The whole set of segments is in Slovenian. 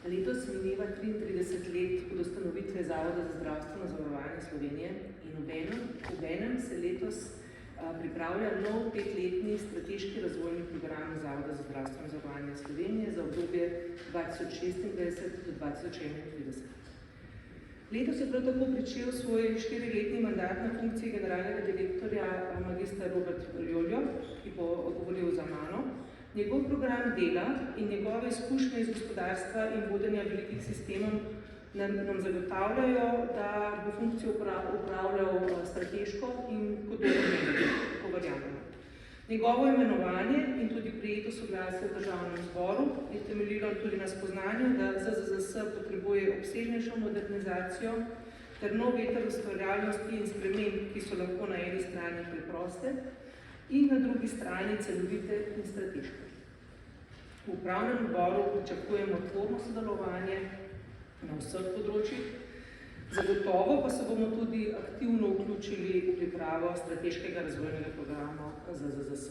Letos mineva 33 let od ustanovitve Zavoda za zdravstveno zavarovanje Slovenije in obenem se letos pripravlja nov 5-letni strateški razvojni program Zavoda za zdravstveno zavarovanje Slovenije za obdobje 2026 do 2031. Letos je prav tako pričel svoj 4-letni mandat na funkciji generalnega direktorja magistra Robert Joljo, ki bo govoril za mano. Njegov program dela in njegove izkušnje iz gospodarstva in vodenja velikih sistemov nam zagotavljajo, da bo funkcijo upravljal strateško in kot dobro, ko verjamemo. Njegovo imenovanje in tudi prijeto soglasje v državnem zboru je temeljilo tudi na spoznanju, da ZZZS potrebuje obsežnejšo modernizacijo ter nov veter ustvarjalnosti in sprememb, ki so lahko na eni strani preproste in na drugi strani celovite in strateške. V upravnem odboru pričakujemo tvorno sodelovanje na vseh področjih, zagotovo pa se bomo tudi aktivno vključili v pripravo strateškega razvojnega programa ZZZS.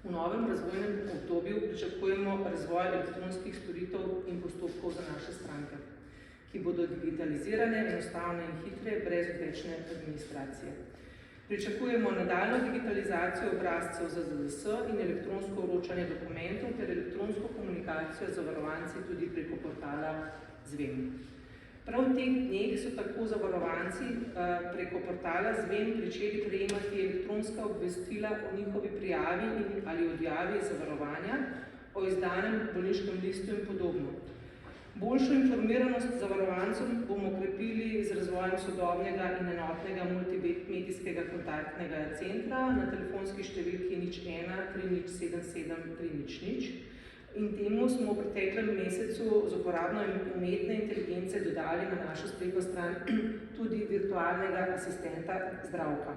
V novem razvojnem obdobju pričakujemo razvoj elektronskih storitev in postopkov za naše stranke, ki bodo digitalizirane, enostavne in hitre, brez odvečne administracije. Pričakujemo nadaljno digitalizacijo obrazcev ZZZS in elektronsko vročanje dokumentov ter elektronsko komunikacijo z zavarovanci tudi preko portala Zven. Prav v teh dneh so tako zavarovanci preko portala Zven pričeli prejemati elektronska obvestila o njihovi prijavi ali odjavi zavarovanja, o izdanem bolniškem listu in podobno. Boljšo informiranost zavarovancem bomo okrepili z razvojem sodobnega in enotnega multimedijskega kontaktnega centra na telefonski številki 01 3077 300 in temu smo v preteklem mesecu z uporabno umetne inteligence dodali na našo spletno stran tudi virtualnega asistenta Zdravka.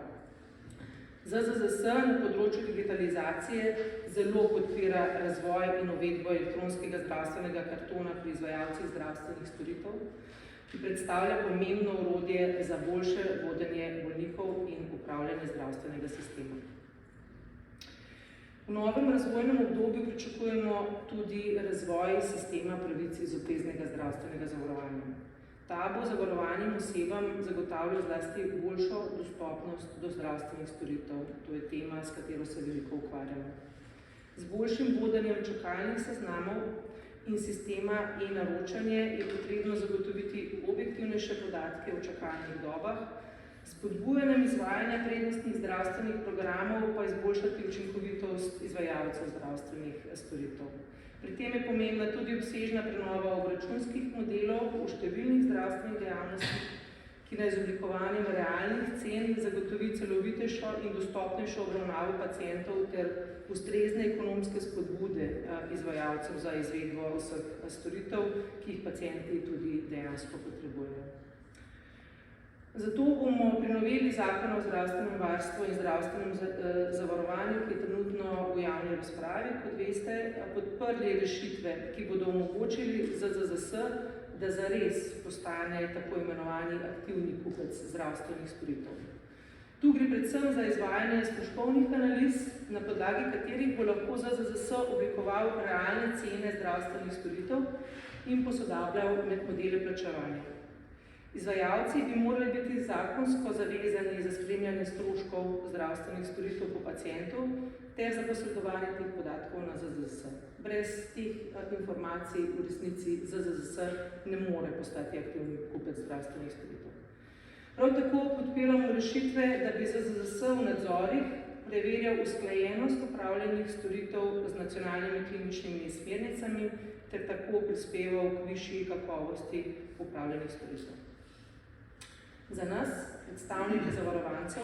ZZZS na področju digitalizacije zelo podpira razvoj in uvedbo elektronskega zdravstvenega kartona pri izvajalcih zdravstvenih storitev, ki predstavlja pomembno orodje za boljše vodenje bolnikov in upravljanje zdravstvenega sistema. V novem razvojnem obdobju pričakujemo tudi razvoj sistema pravic iz obveznega zdravstvenega zavarovanja. Ta bo zavarovanim osebam zagotavljal zlasti boljšo dostopnost do zdravstvenih storitev. To je tema, s katero se veliko ukvarjamo. Z boljšim vodenjem čakalnih seznamov in sistema e-naročanje je potrebno zagotoviti objektivnejše podatke o čakalnih dobah, spodbujanjem izvajanja prednostnih zdravstvenih programov pa izboljšati učinkovitost izvajalcev zdravstvenih storitev. Pri tem je pomembna tudi obsežna prenova obračunskih modelov v številnih zdravstvenih dejavnostih, ki na izoblikovanjem realnih cen zagotovi celovitejšo in dostopnejšo obravnavo pacientov ter ustrezne ekonomske spodbude izvajalcev za izvedbo vseh storitev, ki jih pacienti tudi dejansko potrebujejo. Zato bomo pri noveli Zakona o zdravstvenem varstvu in zdravstvenem zavarovanju, ki je trenutno v javni razpravi, kot veste, podprli rešitve, ki bodo omogočili ZZZS, da zares postane tako imenovani aktivni kupec zdravstvenih storitev. Tu gre predvsem za izvajanje stroškovnih analiz, na podlagi katerih bo lahko ZZZS oblikoval realne cene zdravstvenih storitev in posodabljal med modele plačevanja. Izvajalci bi morali biti zakonsko zavezani za spremljanje stroškov zdravstvenih storitev po pacientu ter za posredovanje teh podatkov na ZZZS. Brez teh informacij v resnici ZZZS ne more postati aktivni kupec zdravstvenih storitev. Prav tako podpiramo rešitve, da bi ZZZS v nadzorih preverjal usklajenost upravljenih storitev z nacionalnimi kliničnimi smernicami ter tako prispeval k višji kakovosti upravljenih storitev. Za nas, predstavnike zavarovancev,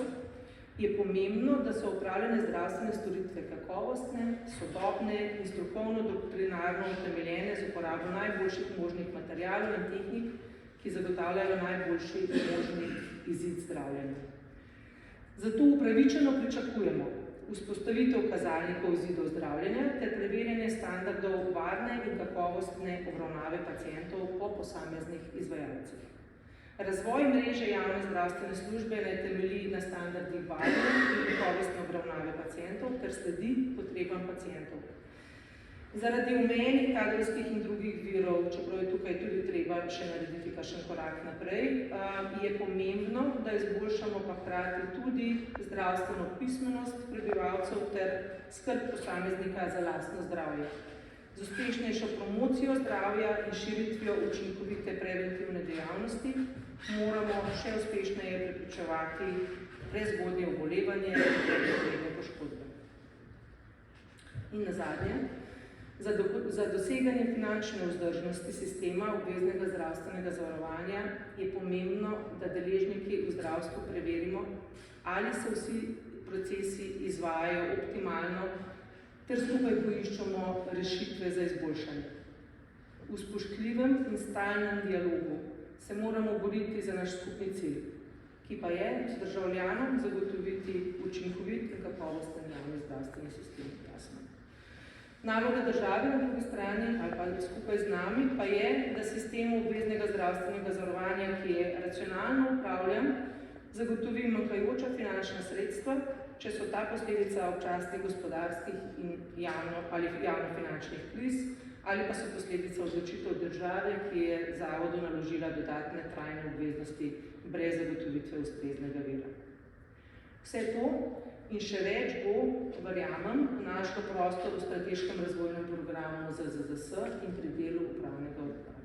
je pomembno, da so upravljene zdravstvene storitve kakovostne, sodobne in strokovno doktrinarno utemeljene z uporabo najboljših možnih materialov in tehnik, ki zagotavljajo najboljši možni izid zdravljenja. Zato upravičeno pričakujemo vzpostavitev kazalnikov izidov zdravljenja ter preverjanje standardov varne in kakovostne obravnave pacientov po posameznih izvajalcih. Razvoj mreže javne zdravstvene službe ne temelji na standardih varne in kakovostne obravnave pacientov ter sledi potrebam pacientov. Zaradi omejenih kadrovskih in drugih virov še narediti kakšen korak naprej. Je pomembno, da izboljšamo pa hkrati tudi zdravstveno pismenost prebivalcev ter skrb posameznika za lastno zdravje. Z uspešnejšo promocijo zdravja in širitvijo učinkovite preventivne dejavnosti moramo še uspešneje preprečevati prezgodnje obolevanje in predolgoletne poškodbe. In nazadnje, za doseganje finančne vzdržnosti sistema obveznega zdravstvenega zavarovanja je pomembno, da deležniki v zdravstvu preverimo, ali se vsi procesi izvajajo optimalno ter skupaj poiščemo rešitve za izboljšanje. V spoštljivem in stalnem dialogu se moramo boriti za naš skupni cilj, ki pa je državljanom zagotoviti učinkovit in kakovosten javni zdravstveni sistem. Jasno. Naloga države na drugi strani, ali pa skupaj z nami, pa je, da sistemu obveznega zdravstvenega zavarovanja, ki je racionalno upravljan, zagotovi manjkajoča finančna sredstva, če so ta posledica občasnih gospodarskih in javnofinančnih kriz, ali pa so posledica odločitev države, ki je zavodu naložila dodatne trajne obveznosti brez zagotovitve ustreznega vira. Vse to in še več bo, verjamem, našlo prostor v strateškem razvojnem programu ZZZS in pri delu upravnega odbora.